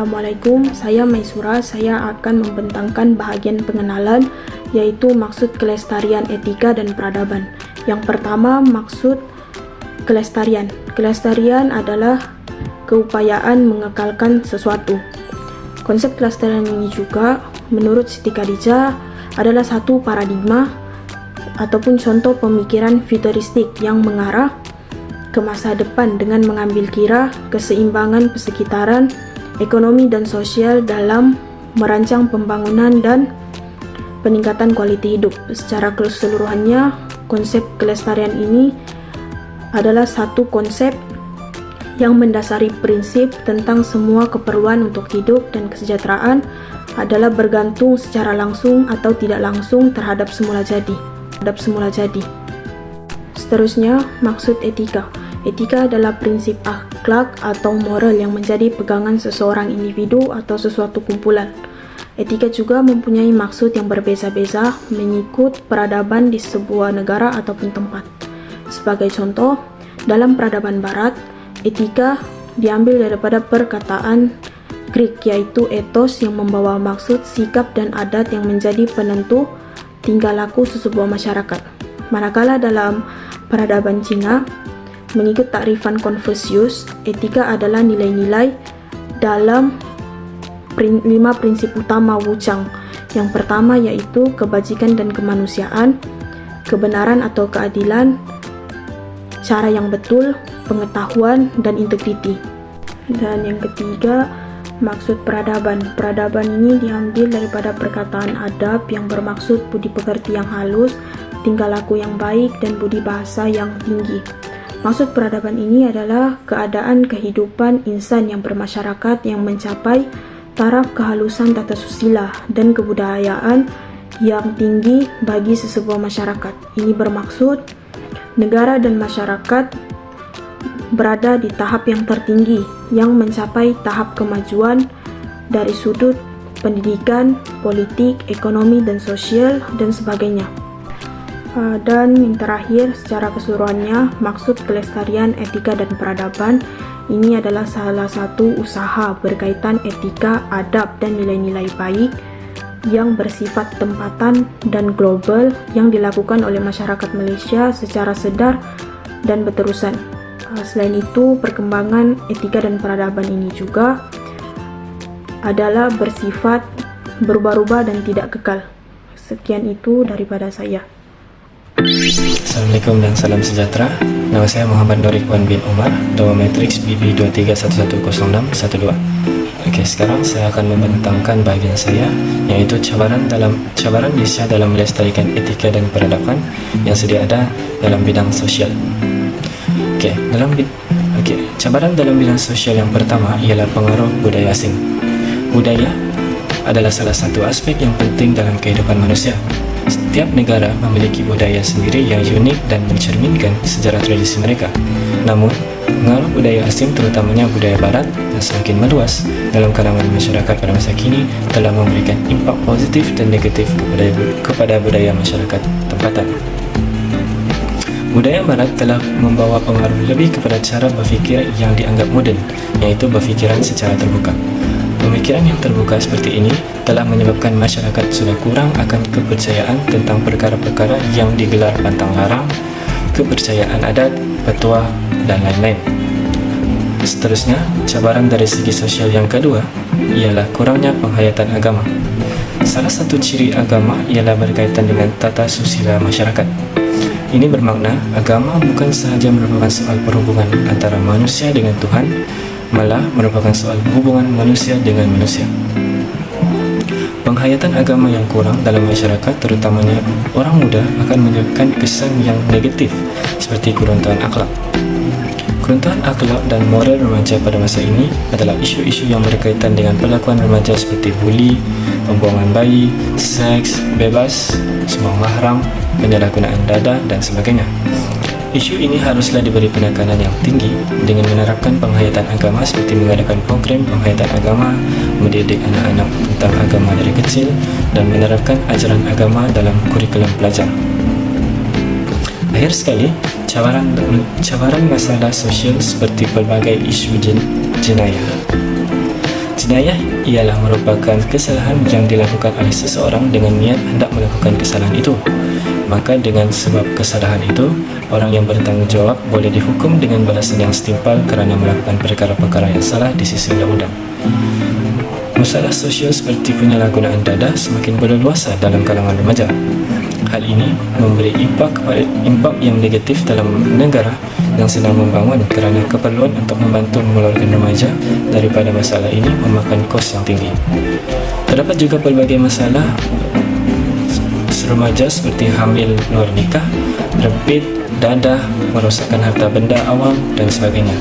Assalamualaikum, saya Maisura. Saya akan membentangkan bahagian pengenalan, yaitu maksud kelestarian etika dan peradaban. Yang pertama, maksud kelestarian. Kelestarian adalah keupayaan mengekalkan sesuatu. Konsep kelestarian ini juga, menurut Siti Khadijah, adalah satu paradigma ataupun contoh pemikiran futuristik yang mengarah ke masa depan dengan mengambil kira keseimbangan persekitaran, ekonomi dan sosial dalam merancang pembangunan dan peningkatan kualiti hidup. Secara keseluruhannya, konsep kelestarian ini adalah satu konsep yang mendasari prinsip tentang semua keperluan untuk hidup dan kesejahteraan adalah bergantung secara langsung atau tidak langsung terhadap semula jadi. Seterusnya, maksud etika. Etika adalah prinsip akhlak atau moral yang menjadi pegangan seseorang individu atau sesuatu kumpulan. Etika juga mempunyai maksud yang berbeza-beza mengikut peradaban di sebuah negara ataupun tempat. Sebagai contoh, dalam peradaban barat, etika diambil daripada perkataan Greek, yaitu ethos, yang membawa maksud sikap dan adat yang menjadi penentu tingkah laku sesebuah masyarakat. Manakala dalam peradaban Cina, mengikut takrifan Confucius, etika adalah nilai-nilai dalam 5 prinsip utama Wuchang. Yang pertama yaitu kebajikan dan kemanusiaan, kebenaran atau keadilan, cara yang betul, pengetahuan, dan integriti. Dan yang ketiga, maksud peradaban. Peradaban ini diambil daripada perkataan adab yang bermaksud budi pekerti yang halus, tingkah laku yang baik, dan budi bahasa yang tinggi. Maksud peradaban ini adalah keadaan kehidupan insan yang bermasyarakat yang mencapai taraf kehalusan tata susila dan kebudayaan yang tinggi bagi sesebuah masyarakat. Ini bermaksud negara dan masyarakat berada di tahap yang tertinggi yang mencapai tahap kemajuan dari sudut pendidikan, politik, ekonomi, dan sosial, dan sebagainya. Dan yang terakhir, secara keseluruhannya, maksud kelestarian etika dan peradaban ini adalah salah satu usaha berkaitan etika, adab, dan nilai-nilai baik yang bersifat tempatan dan global yang dilakukan oleh masyarakat Malaysia secara sedar dan berterusan. Selain itu, perkembangan etika dan peradaban ini juga adalah bersifat berubah-ubah dan tidak kekal. Sekian itu daripada saya. Assalamualaikum dan salam sejahtera. Nama saya Muhammad Nur Ikhwan bin Umar, Dawa Matrix BB23110612. Oke, sekarang saya akan membentangkan bahagian saya, yaitu cabaran Malaysia dalam melestarikan etika dan peradaban yang sedia ada dalam bidang sosial. Cabaran dalam bidang sosial yang pertama ialah pengaruh budaya asing. Budaya adalah salah satu aspek yang penting dalam kehidupan manusia. Setiap negara memiliki budaya sendiri yang unik dan mencerminkan sejarah tradisi mereka. Namun, pengaruh budaya asing, terutamanya budaya barat yang semakin meluas dalam kalangan masyarakat pada masa kini, telah memberikan impak positif dan negatif kepada budaya masyarakat tempatan. Budaya barat telah membawa pengaruh lebih kepada cara berfikir yang dianggap moden, yaitu berfikiran secara terbuka. Pemikiran yang terbuka seperti ini telah menyebabkan masyarakat sudah kurang akan kepercayaan tentang perkara-perkara yang digelar pantang larang, kepercayaan adat, petua, dan lain-lain. Seterusnya, cabaran dari segi sosial yang kedua ialah kurangnya penghayatan agama. Salah satu ciri agama ialah berkaitan dengan tata susila masyarakat. Ini bermakna agama bukan sahaja merupakan soal perhubungan antara manusia dengan Tuhan, malah merupakan soal hubungan manusia dengan manusia. Penghayatan agama yang kurang dalam masyarakat, terutamanya orang muda, akan menyebabkan kesan yang negatif seperti keruntuhan akhlak. Keruntuhan akhlak dan moral remaja pada masa ini adalah isu-isu yang berkaitan dengan perlakuan remaja seperti buli, pembuangan bayi, seks bebas, sembang mahram, penyalahgunaan dada, dan sebagainya. Isu ini haruslah diberi penekanan yang tinggi dengan menerapkan penghayatan agama seperti mengadakan program penghayatan agama, mendidik anak-anak tentang agama dari kecil, dan menerapkan ajaran agama dalam kurikulum pelajar. Akhir sekali, cabaran masalah sosial seperti pelbagai isu jenayah. Jenayah ialah merupakan kesalahan yang dilakukan oleh seseorang dengan niat hendak melakukan kesalahan itu. Maka dengan sebab kesalahan itu, orang yang bertanggung jawab boleh dihukum dengan balasan yang setimpal kerana melakukan perkara-perkara yang salah di sisi undang-undang. Masalah sosial seperti penyalahgunaan dadah semakin berleluasa dalam kalangan remaja. Hal ini memberi impak yang negatif dalam negara yang sedang membangun kerana keperluan untuk membantu mengeluarkan remaja daripada masalah ini memakan kos yang tinggi. Terdapat juga pelbagai masalah remaja seperti hamil luar nikah, rempit, dadah, merosakkan harta benda awam dan sebagainya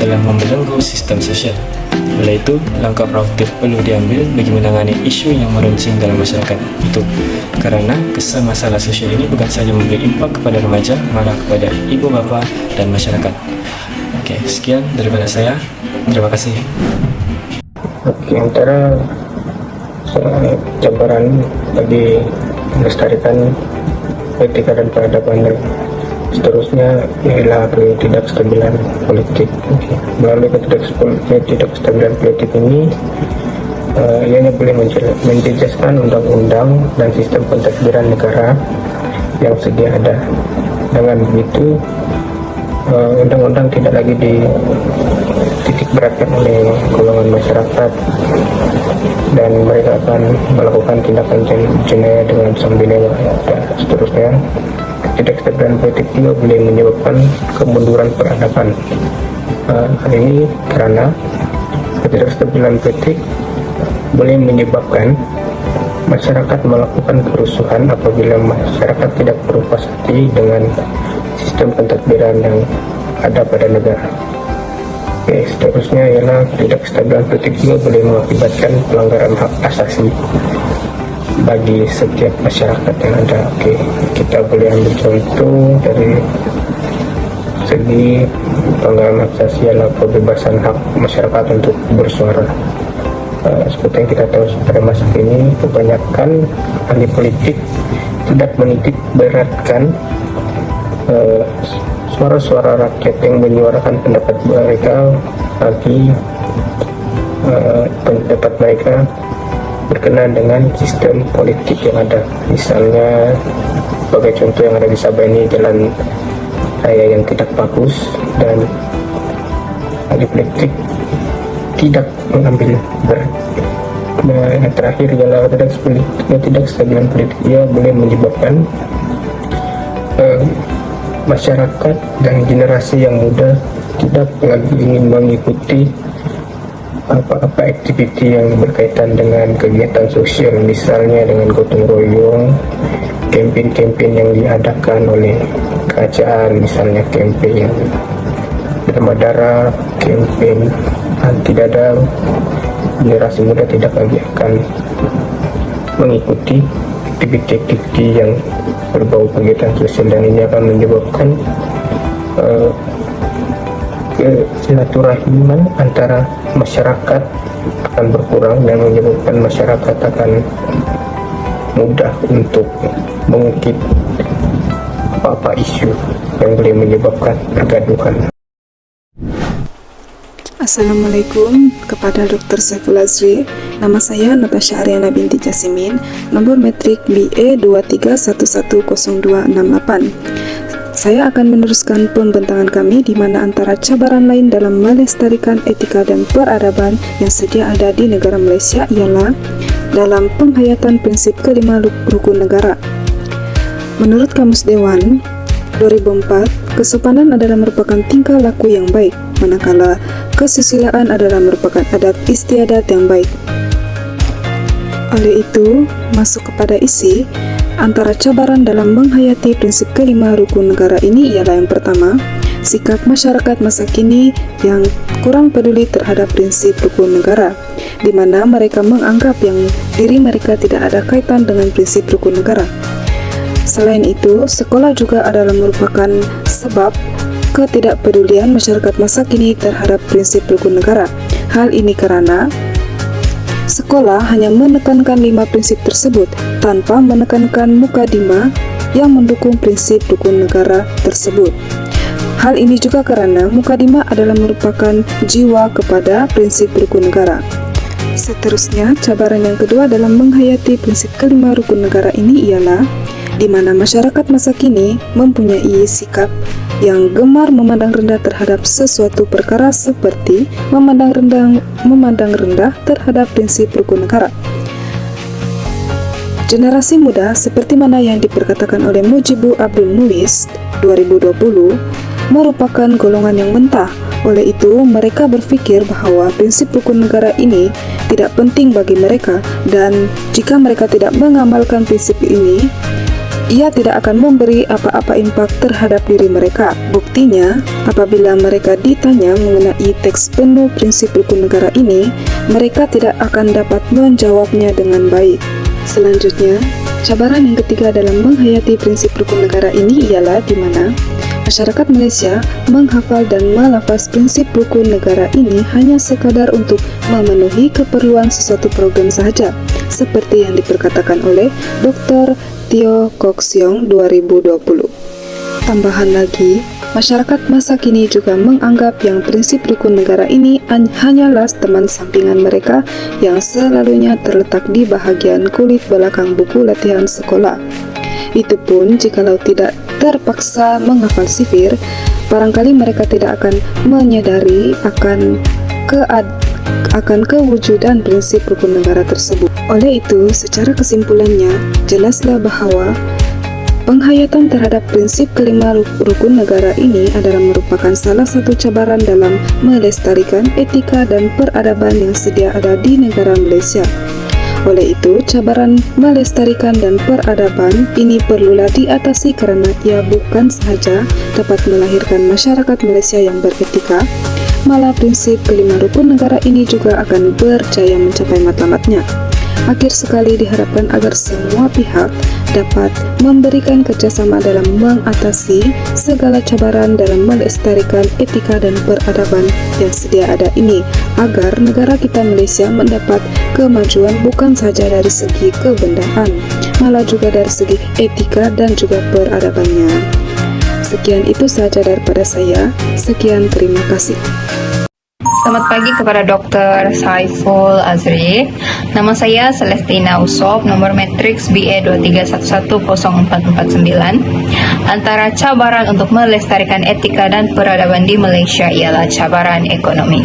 telah membelenggu sistem sosial. Oleh itu, langkah proaktif perlu diambil bagi menangani isu yang meruncing dalam masyarakat itu, kerana kesan masalah sosial ini bukan sahaja memberi impak kepada remaja, malah kepada ibu bapa dan masyarakat. Okey, sekian daripada saya. Terima kasih. Okey, antara cabaran bagi melestarikan etika dan peradaban dan seterusnya ialah ketidakstabilan politik. Melalui ketidakstabilan politik ini, ianya boleh menjejaskan undang-undang dan sistem pentadbiran negara yang sedia ada. Dengan begitu, undang-undang tidak lagi dititik beratkan oleh golongan masyarakat dan mereka akan melakukan tindakan jenayah dengan sembunyi dan seterusnya. Ketidakstabilan politik juga boleh menyebabkan kemunduran peradaban. Hal ini kerana ketidakstabilan politik boleh menyebabkan masyarakat melakukan kerusuhan apabila masyarakat tidak berpuas hati dengan sistem pentadbiran yang ada pada negara. Seterusnya ialah ketidakstabilan politik juga boleh mengakibatkan pelanggaran hak asasi bagi setiap masyarakat yang ada. Kita boleh ambil contoh dari segi pelanggaran hak asasi ialah kebebasan hak masyarakat untuk bersuara. Seperti yang kita tahu pada masa ini, kebanyakan ahli politik tidak menitik beratkan suara-suara rakyat yang menyuarakan pendapat mereka bagi pendapat mereka berkenaan dengan sistem politik yang ada. Misalnya sebagai contoh yang ada di Sabah ini, jalan raya yang tidak bagus dan ahli politik tidak mengambil berat. Dan yang terakhir ialah ketidakstabilan politik. Ia boleh menyebabkan masyarakat dan generasi yang muda tidak lagi ingin mengikuti apa-apa aktiviti yang berkaitan dengan kegiatan sosial, misalnya dengan gotong royong, kempen-kempen yang diadakan oleh kerajaan, misalnya kempen demam darah, kempen anti dadah. Generasi muda tidak lagi akan mengikuti aktiviti-aktiviti yang berbau kegiatan sosial, dan ini akan menyebabkan silaturahim antara masyarakat akan berkurang dan menyebabkan masyarakat akan mudah untuk mengungkit apa-apa isu yang boleh menyebabkan pergaduhan. Assalamualaikum kepada Dr. Saiful Azri. Nama saya Natasha Ariana binti Jasimin, nomor metrik BE 23110268. Saya akan meneruskan pembentangan kami di mana antara cabaran lain dalam melestarikan etika dan peradaban yang sedia ada di negara Malaysia ialah dalam penghayatan prinsip kelima rukun negara. Menurut Kamus Dewan 2004, kesopanan adalah merupakan tingkah laku yang baik, manakala kesusilaan adalah merupakan adat istiadat yang baik. Oleh itu, masuk kepada isi, antara cabaran dalam menghayati prinsip kelima rukun negara ini ialah yang pertama, sikap masyarakat masa kini yang kurang peduli terhadap prinsip rukun negara, di mana mereka menganggap yang diri mereka tidak ada kaitan dengan prinsip rukun negara. Selain itu, sekolah juga adalah merupakan sebab ketidakpedulian masyarakat masa kini terhadap prinsip rukun negara. Hal ini kerana sekolah hanya menekankan 5 prinsip tersebut tanpa menekankan mukadimah yang mendukung prinsip rukun negara tersebut. Hal ini juga kerana mukadimah adalah merupakan jiwa kepada prinsip rukun negara. Seterusnya, cabaran yang kedua dalam menghayati prinsip kelima rukun negara ini ialah di mana masyarakat masa kini mempunyai sikap yang gemar memandang rendah terhadap sesuatu perkara seperti memandang rendah terhadap prinsip rukun negara. Generasi muda seperti mana yang diperkatakan oleh Mujibu Abdul Muiz 2020 merupakan golongan yang mentah. Oleh itu, mereka berpikir bahwa prinsip rukun negara ini tidak penting bagi mereka dan jika mereka tidak mengamalkan prinsip ini, ia tidak akan memberi apa-apa impak terhadap diri mereka. Buktinya, apabila mereka ditanya mengenai teks penuh prinsip rukun negara ini, mereka tidak akan dapat menjawabnya dengan baik. Selanjutnya, cabaran yang ketiga dalam menghayati prinsip rukun negara ini ialah di mana masyarakat Malaysia menghafal dan melafaz prinsip rukun negara ini hanya sekadar untuk memenuhi keperluan sesuatu program sahaja, seperti yang diperkatakan oleh Dr. Teo Kok Siong 2020. Tambahan lagi, masyarakat masa kini juga menganggap yang prinsip rukun negara ini hanyalah teman sampingan mereka yang selalunya terletak di bahagian kulit belakang buku latihan sekolah. Itu pun jikalau tidak terpaksa menghafal sifir, barangkali mereka tidak akan menyadari akan kewujudan prinsip rukun negara tersebut. Oleh itu, secara kesimpulannya, jelaslah bahwa penghayatan terhadap prinsip kelima rukun negara ini adalah merupakan salah satu cabaran dalam melestarikan etika dan peradaban yang sedia ada di negara Malaysia. Oleh itu, cabaran melestarikan dan peradaban ini perlulah diatasi kerana ia bukan sahaja dapat melahirkan masyarakat Malaysia yang beretika, malah prinsip kelima rukun negara ini juga akan berjaya mencapai matlamatnya. Akhir sekali diharapkan agar semua pihak dapat memberikan kerjasama dalam mengatasi segala cabaran dalam melestarikan etika dan peradaban yang sedia ada ini, agar negara kita Malaysia mendapat kemajuan bukan saja dari segi kebendaan, malah juga dari segi etika dan juga peradabannya. Sekian itu saja daripada saya. Sekian, terima kasih. Selamat pagi kepada Dr. Saiful Azri. Nama saya Celestina Usop, nomor matriks BA 231104449. Antara cabaran untuk melestarikan etika dan peradaban di Malaysia ialah cabaran ekonomi.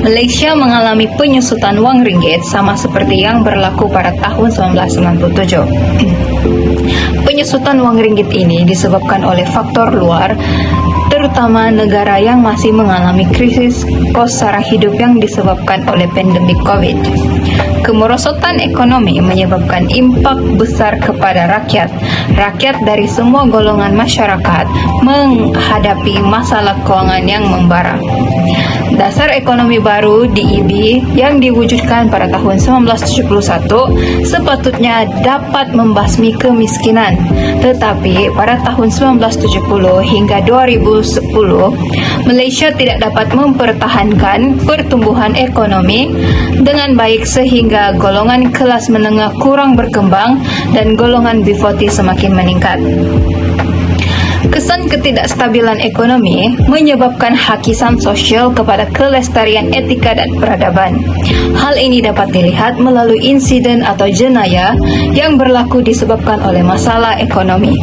Malaysia mengalami penyusutan wang ringgit sama seperti yang berlaku pada tahun 1997. Penyusutan wang ringgit ini disebabkan oleh faktor luar, terutama negara yang masih mengalami krisis kos sara hidup yang disebabkan oleh pandemik COVID. Kemerosotan ekonomi menyebabkan impak besar kepada rakyat. Rakyat dari semua golongan masyarakat menghadapi masalah kewangan yang membara. Dasar ekonomi baru DEB yang diwujudkan pada tahun 1971 sepatutnya dapat membasmi kemiskinan. Tetapi pada tahun 1970 hingga 2010, Malaysia tidak dapat mempertahankan pertumbuhan ekonomi dengan baik sehingga golongan kelas menengah kurang berkembang dan golongan B40 semakin meningkat. Kesan ketidakstabilan ekonomi menyebabkan hakisan sosial kepada kelestarian etika dan peradaban. Hal ini dapat dilihat melalui insiden atau jenayah yang berlaku disebabkan oleh masalah ekonomi.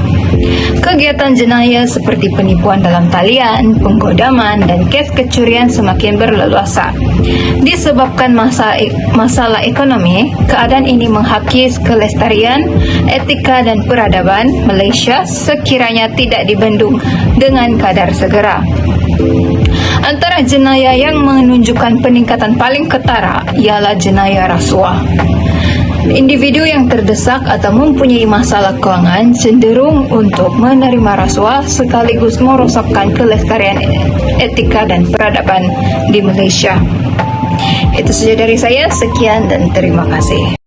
Kegiatan jenayah seperti penipuan dalam talian, penggodaman, dan kes kecurian semakin berleluasa. Disebabkan masalah ekonomi, keadaan ini menghakis kelestarian, etika, dan peradaban Malaysia sekiranya tidak dibendung dengan kadar segera. Antara jenayah yang menunjukkan peningkatan paling ketara ialah jenayah rasuah. Individu yang terdesak atau mempunyai masalah kewangan cenderung untuk menerima rasuah sekaligus merosakkan kelestarian etika dan peradaban di Malaysia. Itu saja dari saya, sekian dan terima kasih.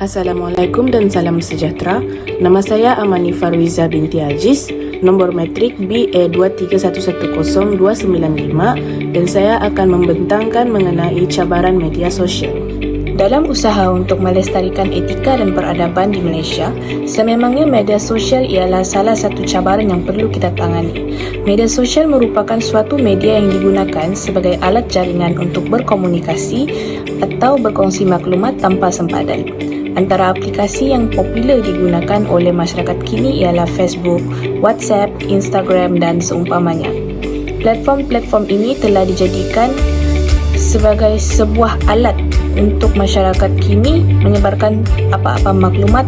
Assalamualaikum dan salam sejahtera. Nama saya Amani Farwiza binti Aziz, nomor metrik BA 23110-295, dan saya akan membentangkan mengenai cabaran media sosial. Dalam usaha untuk melestarikan etika dan peradaban di Malaysia, sememangnya media sosial ialah salah satu cabaran yang perlu kita tangani. Media sosial merupakan suatu media yang digunakan sebagai alat jaringan untuk berkomunikasi atau berkongsi maklumat tanpa sempadan. Antara aplikasi yang popular digunakan oleh masyarakat kini ialah Facebook, WhatsApp, Instagram dan seumpamanya. Platform-platform ini telah dijadikan sebagai sebuah alat untuk masyarakat kini menyebarkan apa-apa maklumat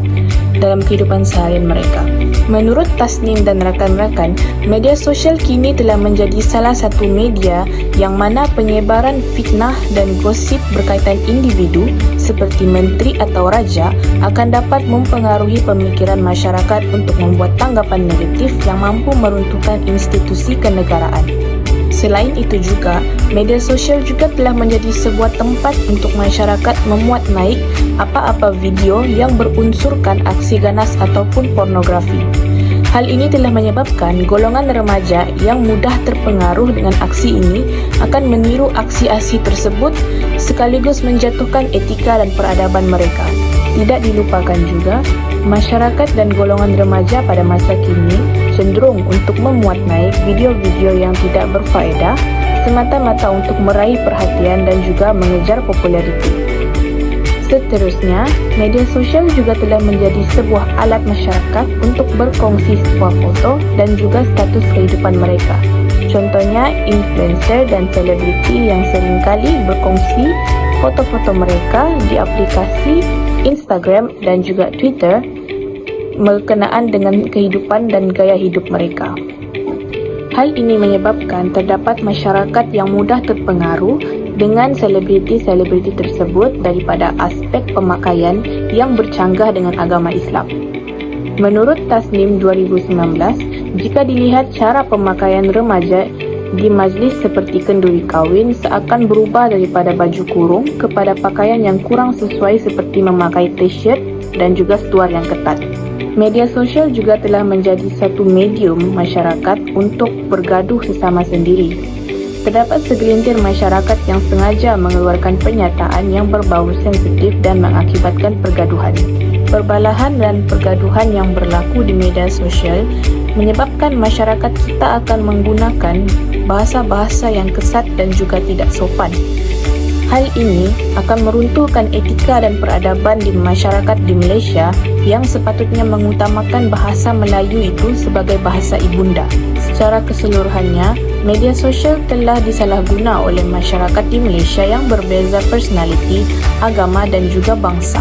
dalam kehidupan seharian mereka. Menurut Tasnim dan rakan-rakan, media sosial kini telah menjadi salah satu media yang mana penyebaran fitnah dan gosip berkaitan individu seperti menteri atau raja akan dapat mempengaruhi pemikiran masyarakat untuk membuat tanggapan negatif yang mampu meruntuhkan institusi kenegaraan. Selain itu juga, media sosial juga telah menjadi sebuah tempat untuk masyarakat memuat naik apa-apa video yang berunsurkan aksi ganas ataupun pornografi. Hal ini telah menyebabkan golongan remaja yang mudah terpengaruh dengan aksi ini akan meniru aksi-aksi tersebut sekaligus menjatuhkan etika dan peradaban mereka. Tidak dilupakan juga, masyarakat dan golongan remaja pada masa kini cenderung untuk memuat naik video-video yang tidak berfaedah semata-mata untuk meraih perhatian dan juga mengejar populariti. Seterusnya, media sosial juga telah menjadi sebuah alat masyarakat untuk berkongsi sebuah foto dan juga status kehidupan mereka. Contohnya, influencer dan selebriti yang seringkali berkongsi foto-foto mereka di aplikasi Instagram dan juga Twitter berkenaan dengan kehidupan dan gaya hidup mereka. Hal ini menyebabkan terdapat masyarakat yang mudah terpengaruh dengan selebriti-selebriti tersebut daripada aspek pemakaian yang bercanggah dengan agama Islam. Menurut Tasnim 2019, jika dilihat cara pemakaian remaja di majlis seperti kenduri kahwin seakan berubah daripada baju kurung kepada pakaian yang kurang sesuai seperti memakai t-shirt dan juga seluar yang ketat. Media sosial juga telah menjadi satu medium masyarakat untuk bergaduh sesama sendiri. Terdapat segelintir masyarakat yang sengaja mengeluarkan pernyataan yang berbau sensitif dan mengakibatkan pergaduhan. Perbalahan dan pergaduhan yang berlaku di media sosial menyebabkan masyarakat kita akan menggunakan bahasa-bahasa yang kesat dan juga tidak sopan. Hal ini akan meruntuhkan etika dan peradaban di masyarakat di Malaysia yang sepatutnya mengutamakan bahasa Melayu itu sebagai bahasa ibunda. Secara keseluruhannya, media sosial telah disalahguna oleh masyarakat di Malaysia yang berbeza personaliti, agama dan juga bangsa.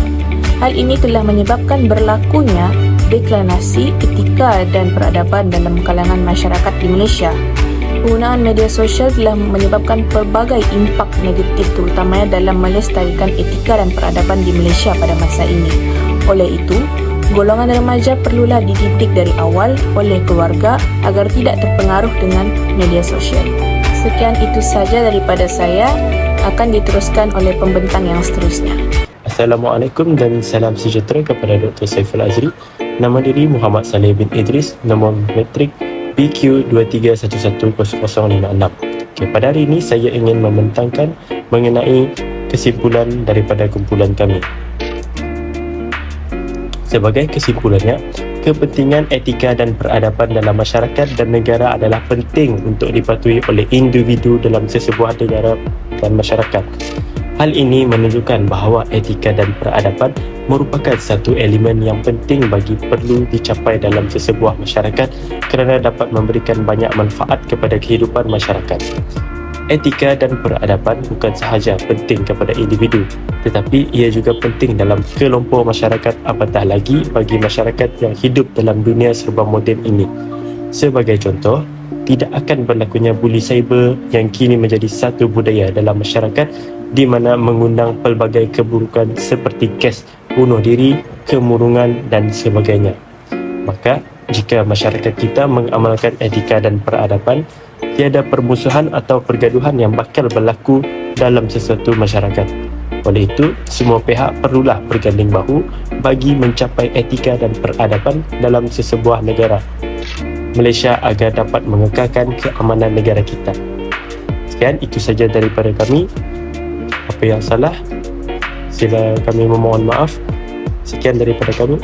Hal ini telah menyebabkan berlakunya deklinasi etika dan peradaban dalam kalangan masyarakat di Malaysia. Penggunaan media sosial telah menyebabkan pelbagai impak negatif terutamanya dalam melestarikan etika dan peradaban di Malaysia pada masa ini. Oleh itu, golongan remaja perlulah dididik dari awal oleh keluarga agar tidak terpengaruh dengan media sosial. Sekian itu saja daripada saya, akan diteruskan oleh pembentang yang seterusnya. Assalamualaikum dan salam sejahtera kepada Dr. Saiful Azri. Nama diri Muhammad Saleh bin Idris, nombor metrik PQ23110056. Pada hari ini saya ingin membentangkan mengenai kesimpulan daripada kumpulan kami. Sebagai kesimpulannya, kepentingan etika dan peradaban dalam masyarakat dan negara adalah penting untuk dipatuhi oleh individu dalam sesebuah negara dan masyarakat. Hal ini menunjukkan bahawa etika dan peradaban merupakan satu elemen yang penting bagi perlu dicapai dalam sesebuah masyarakat kerana dapat memberikan banyak manfaat kepada kehidupan masyarakat. Etika dan peradaban bukan sahaja penting kepada individu, tetapi ia juga penting dalam kelompok masyarakat, apatah lagi bagi masyarakat yang hidup dalam dunia serba moden ini. Sebagai contoh, tidak akan berlakunya buli cyber yang kini menjadi satu budaya dalam masyarakat di mana mengundang pelbagai keburukan seperti kes bunuh diri, kemurungan dan sebagainya. Maka, jika masyarakat kita mengamalkan etika dan peradaban, tiada permusuhan atau pergaduhan yang bakal berlaku dalam sesuatu masyarakat. Oleh itu, semua pihak perlulah berganding bahu bagi mencapai etika dan peradaban dalam sesebuah negara Malaysia agar dapat mengekalkan keamanan negara kita. Sekian, itu saja daripada kami. Apa yang salah, sila kami memohon maaf. Sekian daripada kami.